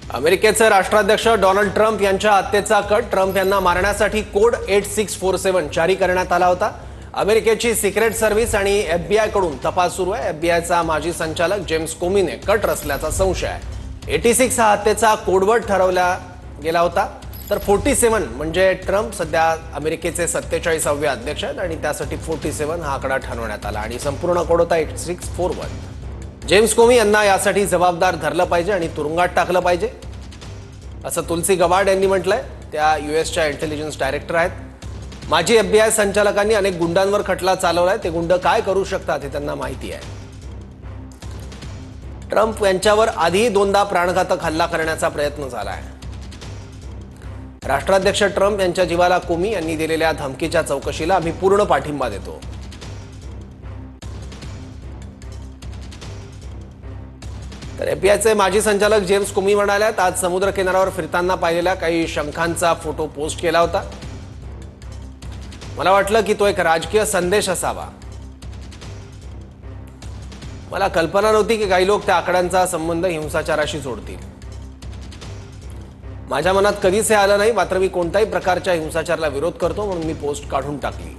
अमेरिकेचे राष्ट्राध्यक्ष Donald Trump यांच्या हत्येचा कट ट्रम्प यांना मारण्यासाठी कोड 8647 जारी करण्यात आला होता। अमेरिकेची सिक्रेट सर्व्हिस आणि एफबीआय कडून तपास सुरू आहे। एफबीआयचा माजी संचालक जेम्स कोमीने कट रचल्याचा संशय आहे। 86 हा हत्येचा कोडवर्ड ठरवला गेला होता, तर 47 म्हणजे ट्रम्प सध्या अमेरिकेचे 47वे अध्यक्ष आहेत आणि त्यासाठी 47 हा आकडा ठरवण्यात आला आणि संपूर्ण कोड होता 8641। जेम्स कोमी यांना यासाठी जबाबदार धरलं पाहिजे आणि तुरुंगात टाकलं पाहिजे असं तुलसी गबार्ड यांनी म्हटलंय। त्या यूएसच्या इंटेलिजन्स डायरेक्टर आहेत। माजी एफबीआय संचालकांनी अनेक गुंडांवर खटला चालवलाय, ते गुंड काय करू शकतात हे त्यांना माहिती आहे। ट्रम्प यांच्यावर आधीही दोनदा प्राणघातक हल्ला करण्याचा प्रयत्न झाला आहे। राष्ट्राध्यक्ष ट्रम्प यांच्या जीवाला कोमी यांनी दिलेल्या धमकीच्या चौकशीला आम्ही पूर्ण पाठिंबा देतो। तर एफबीआयचे माजी संचालक जेम्स कोमी म्हणाल्यात, आज समुद्र किनाऱ्यावर फिरताना पाहिलेल्या काही शंखांचा फोटो पोस्ट केला होता। मला वाटलं की तो एक राजकीय संदेश असावा। मला कल्पना नव्हती की काही लोक त्या आकड्यांचा संबंध हिंसाचाराशी जोडतील। माझ्या मनात कधीच हे आलं नाही, मात्र मी कोणत्याही प्रकारच्या हिंसाचाराला विरोध करतो म्हणून मी पोस्ट काढून टाकली।